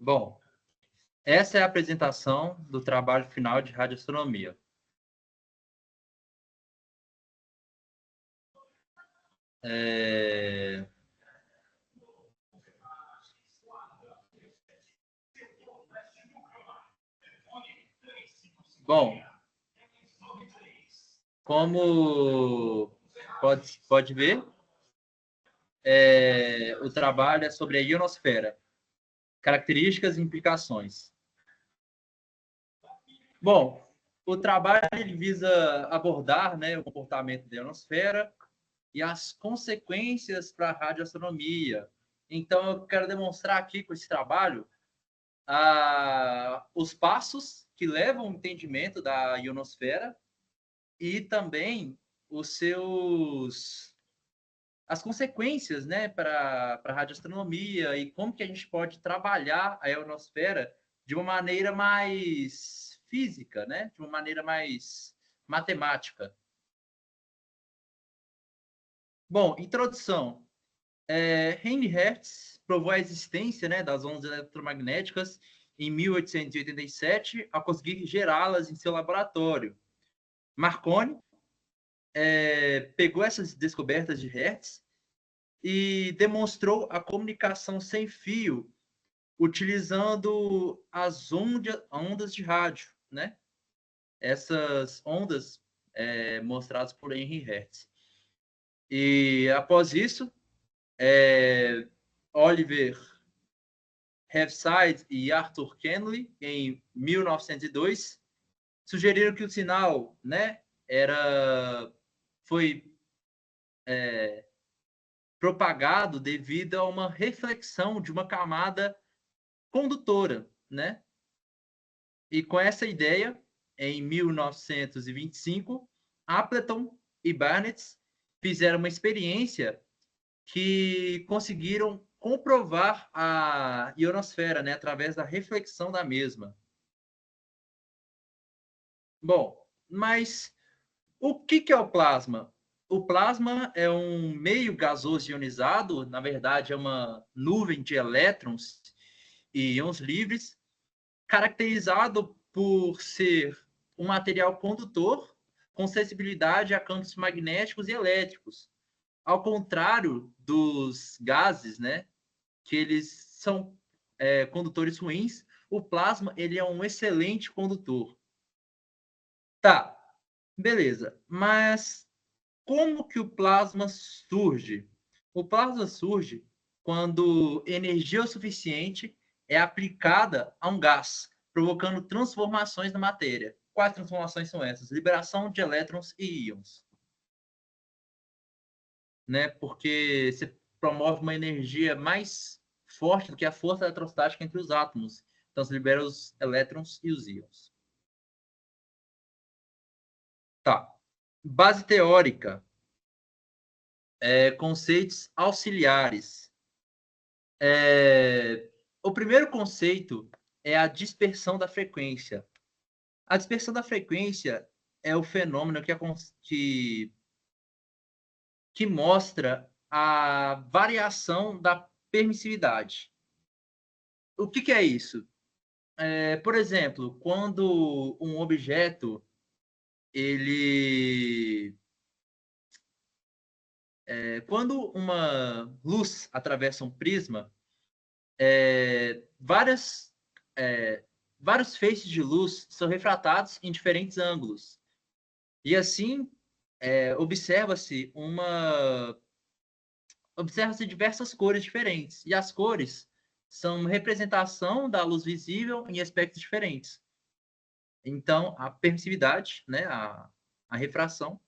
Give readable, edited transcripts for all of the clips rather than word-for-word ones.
Bom, essa é a apresentação do trabalho final de radioastronomia. É... Bom, como pode ver, o trabalho é sobre a ionosfera, características e implicações. Bom, o trabalho ele visa abordar, né, o comportamento da ionosfera e as consequências para a radioastronomia. Então, eu quero demonstrar aqui com esse trabalho os passos que levam ao entendimento da ionosfera e também as consequências, né, para a radioastronomia e como que a gente pode trabalhar a ionosfera de uma maneira mais física, né, de uma maneira mais matemática. Bom, introdução. Henry Hertz provou a existência, né, das ondas eletromagnéticas em 1887 ao conseguir gerá-las em seu laboratório. Marconi pegou essas descobertas de Hertz e demonstrou a comunicação sem fio utilizando as ondas de rádio, né? Essas ondas mostradas por Henry Hertz. E após isso, Oliver Heaviside e Arthur Kennedy, em 1902, sugeriram que o sinal, né, foi propagado devido a uma reflexão de uma camada condutora, né? E com essa ideia, em 1925, Appleton e Barnett fizeram uma experiência que conseguiram comprovar a ionosfera, né, através da reflexão da mesma. Bom, mas o que é o plasma? O plasma é um meio gasoso ionizado, na verdade é uma nuvem de elétrons e íons livres, caracterizado por ser um material condutor com sensibilidade a campos magnéticos e elétricos. Ao contrário dos gases, né, que eles são condutores ruins, o plasma ele é um excelente condutor. Tá, beleza. Mas como que o plasma surge? O plasma surge quando energia o suficiente é aplicada a um gás, provocando transformações na matéria. Quais transformações são essas? Liberação de elétrons e íons, né? Porque você promove uma energia mais forte do que a força eletrostática entre os átomos. Então, você libera os elétrons e os íons. Tá. Base teórica. Conceitos auxiliares. O primeiro conceito é a dispersão da frequência. A dispersão da frequência é o fenômeno que mostra a variação da permissividade. O que é isso? Por exemplo, quando um objeto ele quando uma luz atravessa um prisma, é, várias, é, vários feixes de luz são refratados em diferentes ângulos. E assim, observa-se diversas cores diferentes. E as cores são representação da luz visível em aspectos diferentes. Então, a permissividade, né, a refração,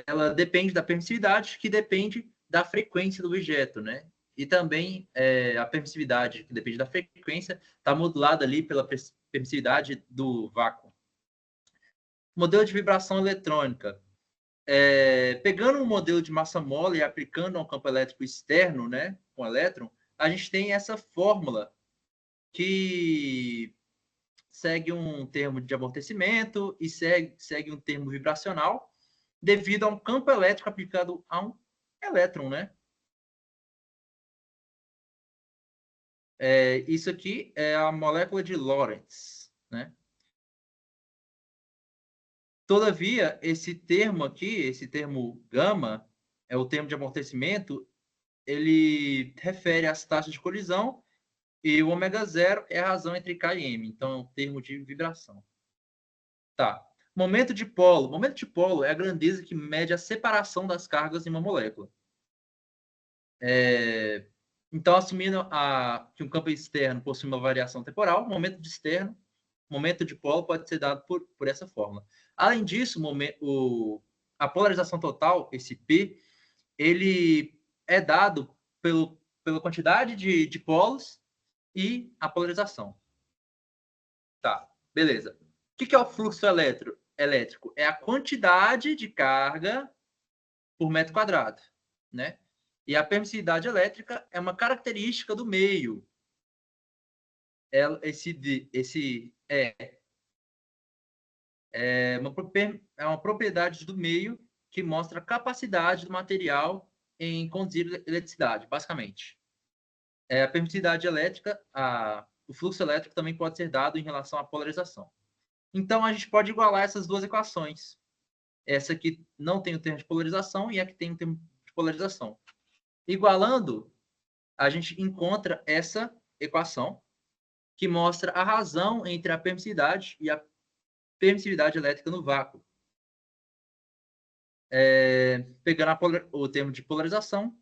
ela depende da permissividade, que depende da frequência do objeto, né? E também a permissividade, que depende da frequência, está modulada ali pela permissividade do vácuo. Modelo de vibração eletrônica. Pegando um modelo de massa mole e aplicando a um campo elétrico externo, né, com elétron, a gente tem essa fórmula que segue um termo de amortecimento e segue um termo vibracional devido a um campo elétrico aplicado a um elétron, né? Isso aqui é a molécula de Lorentz, né? Todavia, esse termo aqui, esse termo gama, é o termo de amortecimento, ele refere às taxas de colisão e o ômega zero é a razão entre K e M, então é um termo de vibração. Tá. Momento de polo. Momento de polo é a grandeza que mede a separação das cargas em uma molécula. Então, assumindo que um campo externo possui uma variação temporal, momento de polo pode ser dado por essa fórmula. Além disso, a polarização total, esse P, ele é dado pela quantidade de polos e a polarização. Tá, beleza. O que é o fluxo elétrico? É a quantidade de carga por metro quadrado, né? E a permissividade elétrica é uma característica do meio. É uma propriedade do meio que mostra a capacidade do material em conduzir eletricidade, basicamente. A permissividade elétrica, o fluxo elétrico também pode ser dado em relação à polarização. Então, a gente pode igualar essas duas equações. Essa aqui não tem o termo de polarização e a que tem o termo de polarização. Igualando, a gente encontra essa equação que mostra a razão entre a permissividade e a permissividade elétrica no vácuo. Pegando o termo de polarização,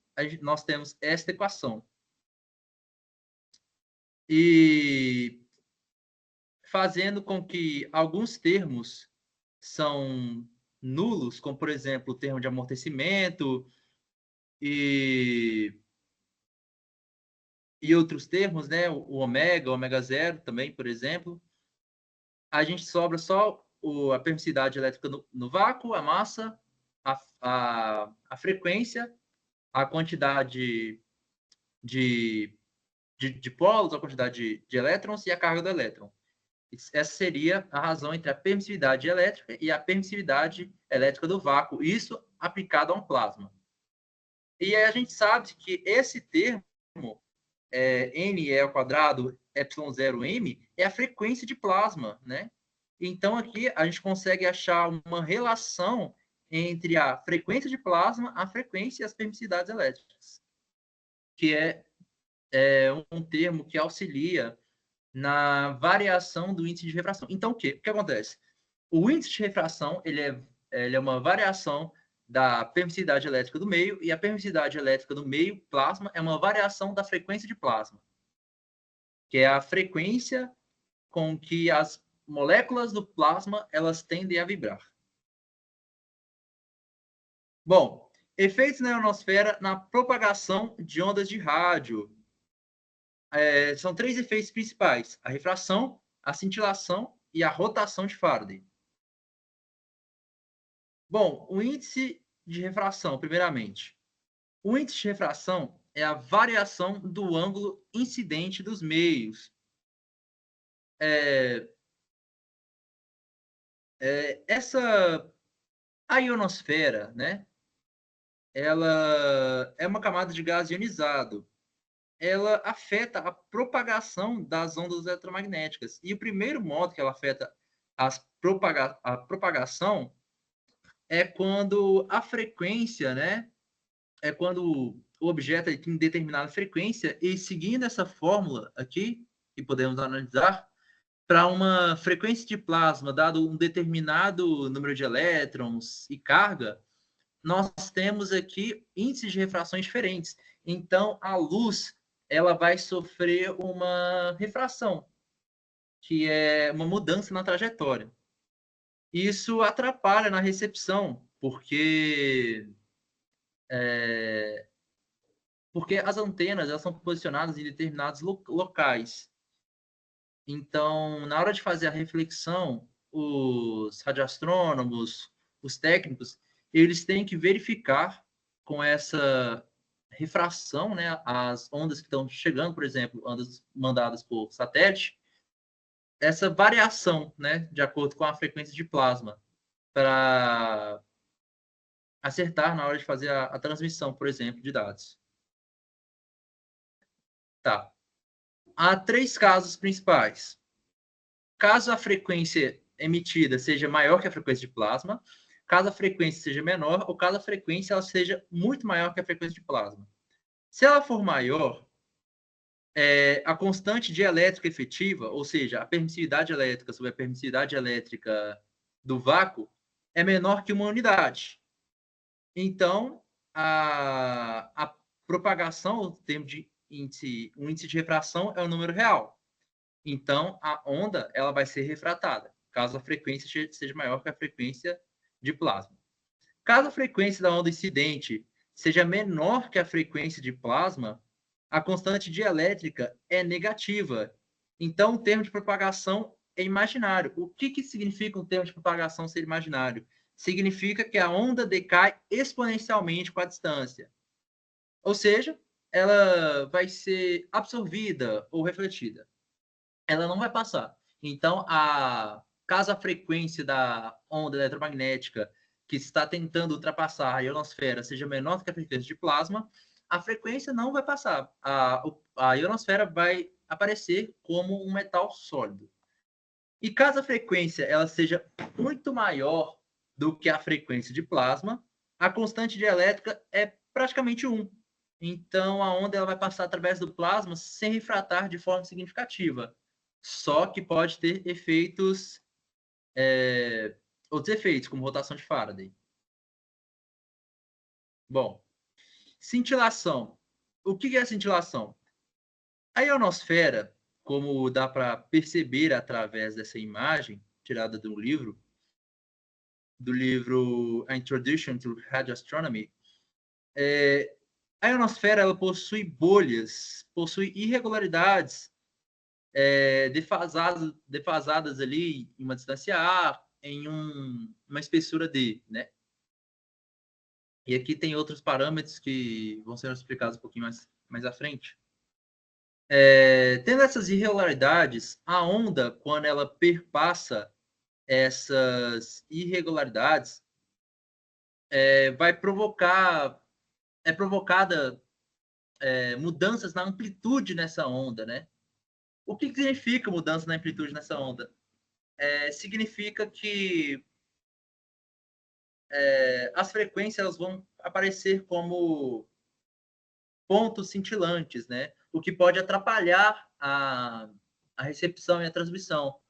nós temos esta equação. E fazendo com que alguns termos são nulos, como, por exemplo, o termo de amortecimento e outros termos, né? O ômega zero também, por exemplo. A gente sobra só a permissividade elétrica no vácuo, a massa, a frequência, a quantidade de polos, a quantidade de elétrons e a carga do elétron. Essa seria a razão entre a permissividade elétrica e a permissividade elétrica do vácuo, isso aplicado a um plasma. E aí a gente sabe que esse termo, N ao quadrado, ε0m, é a frequência de plasma, né? Então, aqui a gente consegue achar uma relação entre a frequência de plasma, a frequência e as permissividades elétricas, que é um termo que auxilia na variação do índice de refração. Então, o que acontece? O índice de refração ele é uma variação da permissividade elétrica do meio, e a permissividade elétrica do meio, plasma, é uma variação da frequência de plasma, que é a frequência com que as moléculas do plasma elas tendem a vibrar. Bom, efeitos na ionosfera na propagação de ondas de rádio. São três efeitos principais: a refração, a cintilação e a rotação de Faraday. Bom, o índice de refração, primeiramente. O índice de refração é a variação do ângulo incidente dos meios. A ionosfera, né? Ela é uma camada de gás ionizado. Ela afeta a propagação das ondas eletromagnéticas. E o primeiro modo que ela afeta a propagação é quando a frequência, né? É quando o objeto tem determinada frequência e seguindo essa fórmula aqui, que podemos analisar, para uma frequência de plasma, dado um determinado número de elétrons e carga, nós temos aqui índices de refrações diferentes. Então, a luz ela vai sofrer uma refração, que é uma mudança na trajetória. Isso atrapalha na recepção, porque as antenas elas são posicionadas em determinados locais. Então, na hora de fazer a reflexão, os radioastrônomos, os técnicos, eles têm que verificar com essa refração, né, as ondas que estão chegando, por exemplo, ondas mandadas por satélite, essa variação, né, de acordo com a frequência de plasma, para acertar na hora de fazer a transmissão, por exemplo, de dados. Tá. há três casos principais. Caso a frequência emitida seja maior que a frequência de plasma, caso a frequência seja menor, ou caso a frequência ela seja muito maior que a frequência de plasma. Se ela for maior, a constante dielétrica efetiva, ou seja, a permissividade elétrica sobre a permissividade elétrica do vácuo, é menor que uma unidade. Então, a propagação, o termo de índice, o índice de refração é o número real. Então, a onda ela vai ser refratada, caso a frequência seja maior que a frequência de plasma. Caso a frequência da onda incidente seja menor que a frequência de plasma, a constante dielétrica é negativa. Então, o termo de propagação é imaginário. O que significa um termo de propagação ser imaginário? Significa que a onda decai exponencialmente com a distância. Ou seja, ela vai ser absorvida ou refletida. Ela não vai passar. Então, caso a frequência da onda eletromagnética que está tentando ultrapassar a ionosfera seja menor do que a frequência de plasma, a frequência não vai passar. A ionosfera vai aparecer como um metal sólido. E caso a frequência ela seja muito maior do que a frequência de plasma, a constante dielétrica é praticamente 1. Então, a onda ela vai passar através do plasma sem refratar de forma significativa. Só que pode ter efeitos, outros efeitos, como rotação de Faraday. Bom, cintilação. O que é a cintilação? A ionosfera, como dá para perceber através dessa imagem tirada do livro A Introduction to Radio Astronomy, a ionosfera ela possui bolhas, possui irregularidades defasadas ali em uma distância A, em uma espessura D, né? E aqui tem outros parâmetros que vão ser explicados um pouquinho mais à frente. Tendo essas irregularidades, a onda, quando ela perpassa essas irregularidades, vai provocar, é provocada mudanças na amplitude nessa onda, né? O que significa mudança na amplitude nessa onda? Significa que as frequências elas vão aparecer como pontos cintilantes, né? O que pode atrapalhar a recepção e a transmissão,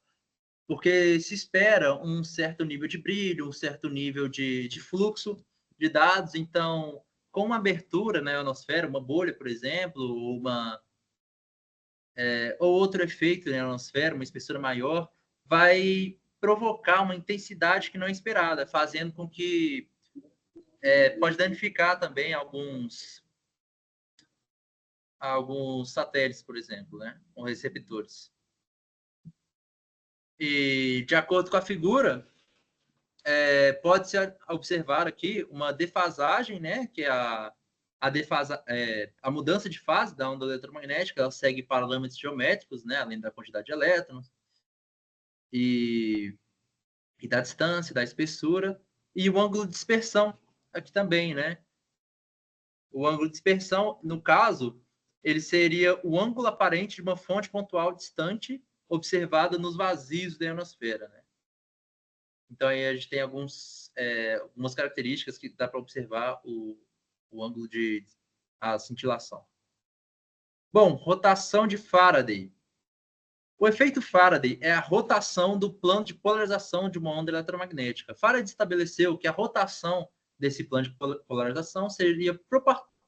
porque se espera um certo nível de brilho, um certo nível de fluxo de dados. Então, com uma abertura na ionosfera, uma bolha, por exemplo, ou outro efeito na ionosfera, uma espessura maior, vai provocar uma intensidade que não é esperada, fazendo com que pode danificar também alguns satélites, por exemplo, né, com receptores. E, de acordo com a figura, pode-se observar aqui uma defasagem, né, que é a mudança de fase da onda eletromagnética, ela segue parâmetros geométricos, né, além da quantidade de elétrons, e da distância, da espessura, e o ângulo de dispersão aqui também, né? O ângulo de dispersão, no caso, ele seria o ângulo aparente de uma fonte pontual distante observada nos vazios da ionosfera, né? Então, aí a gente tem algumas características que dá para observar o ângulo de a cintilação. Bom, rotação de Faraday. O efeito Faraday é a rotação do plano de polarização de uma onda eletromagnética. Faraday estabeleceu que a rotação desse plano de polarização seria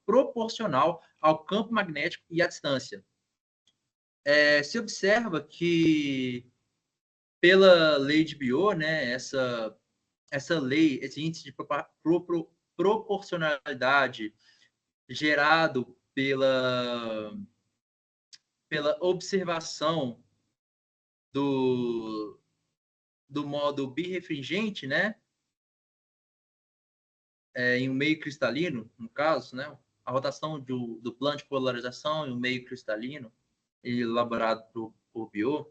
proporcional ao campo magnético e à distância. Se observa que, pela lei de Biot, né, essa lei, esse índice de proporcionalidade gerado pela observação do modo birrefringente, né, em um meio cristalino, no caso, né, a rotação do plano de polarização em um meio cristalino, elaborado por Biot,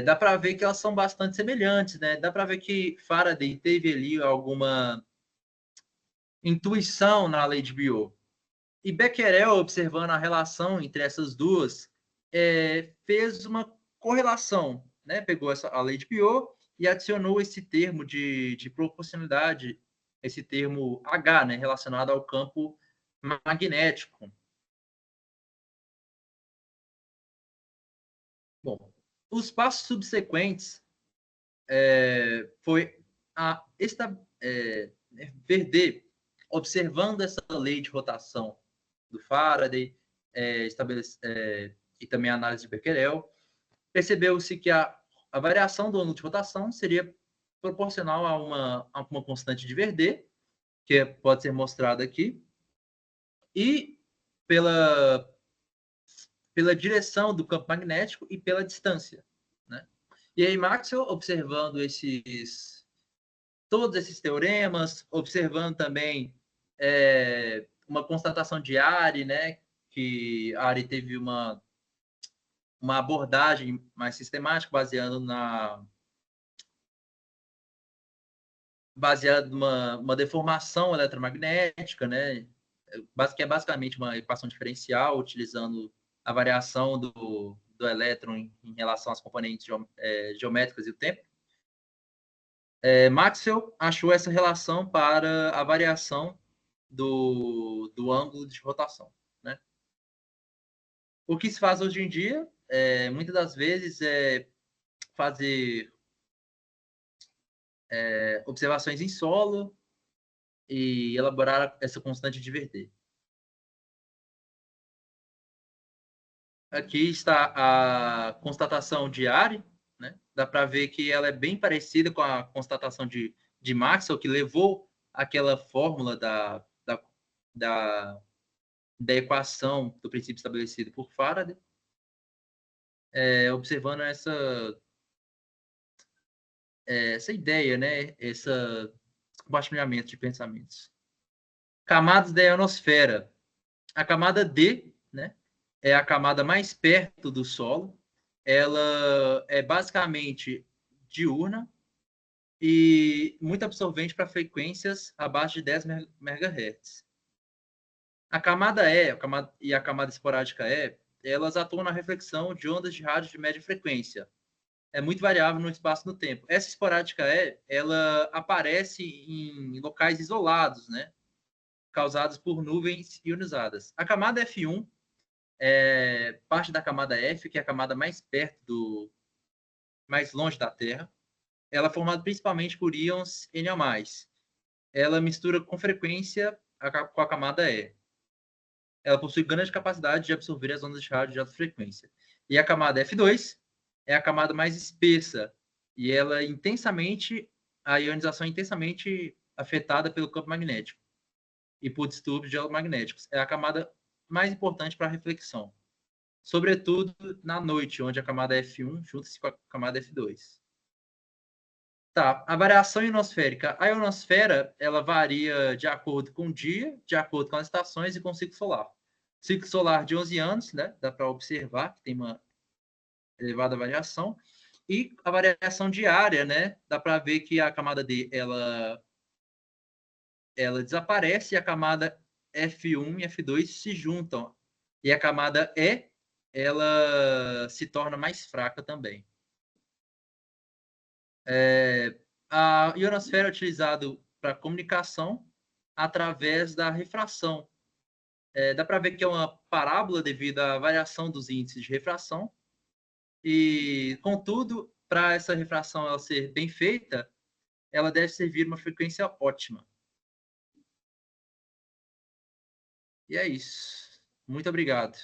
dá para ver que elas são bastante semelhantes, né? Dá para ver que Faraday teve ali alguma intuição na lei de Biot. E Becquerel, observando a relação entre essas duas, fez uma correlação, né? Pegou a lei de Biot e adicionou esse termo de proporcionalidade, esse termo H, né? Relacionado ao campo magnético. Bom, os passos subsequentes foi a Verdet, observando essa lei de rotação do Faraday, e também a análise de Becquerel, percebeu-se que a variação do ângulo de rotação seria proporcional a uma constante de Verdet, que pode ser mostrada aqui, e pela direção do campo magnético e pela distância, né? E aí Maxwell, observando todos esses teoremas, observando também uma constatação de Ari, né? Que Ari teve uma abordagem mais sistemática, baseado numa deformação eletromagnética, né? Que é basicamente uma equação diferencial, utilizando a variação do elétron em relação às componentes geométricas e o tempo. Maxwell achou essa relação para a variação do ângulo de rotação, né? O que se faz hoje em dia, muitas das vezes, é fazer observações em solo e elaborar essa constante de Verdet. Aqui está a constatação de Ari, né? Dá para ver que ela é bem parecida com a constatação de Maxwell, que levou aquela fórmula da, da equação do princípio estabelecido por Faraday, observando essa ideia, né? Esse compartilhamento de pensamentos. Camadas da ionosfera. A camada D, né, é a camada mais perto do solo. Ela é basicamente diurna e muito absorvente para frequências abaixo de 10 MHz. A camada e a camada esporádica E, elas atuam na reflexão de ondas de rádio de média frequência. É muito variável no espaço e no tempo. Essa esporádica ela aparece em locais isolados, né, causados por nuvens ionizadas. A camada F1 é parte da camada F, que é a camada mais mais longe da Terra. Ela é formada principalmente por íons Na+. Ela mistura com frequência com a camada E. Ela possui grande capacidade de absorver as ondas de rádio de alta frequência. E a camada F2 é a camada mais espessa e a ionização é intensamente afetada pelo campo magnético e por distúrbios geomagnéticos. É a camada mais importante para a reflexão, sobretudo na noite, onde a camada F1 junta-se com a camada F2. Tá, a variação ionosférica. A ionosfera, ela varia de acordo com o dia, de acordo com as estações e com o ciclo solar. Ciclo solar de 11 anos, né? Dá para observar que tem uma elevada variação. E a variação diária, né? Dá para ver que a camada D, ela desaparece e a camada F1 e F2 se juntam. E a camada E, ela se torna mais fraca também. A ionosfera é utilizada para comunicação através da refração. Dá para ver que é uma parábola devido à variação dos índices de refração. E, contudo, para essa refração ela ser bem feita, ela deve servir uma frequência ótima. E é isso. Muito obrigado.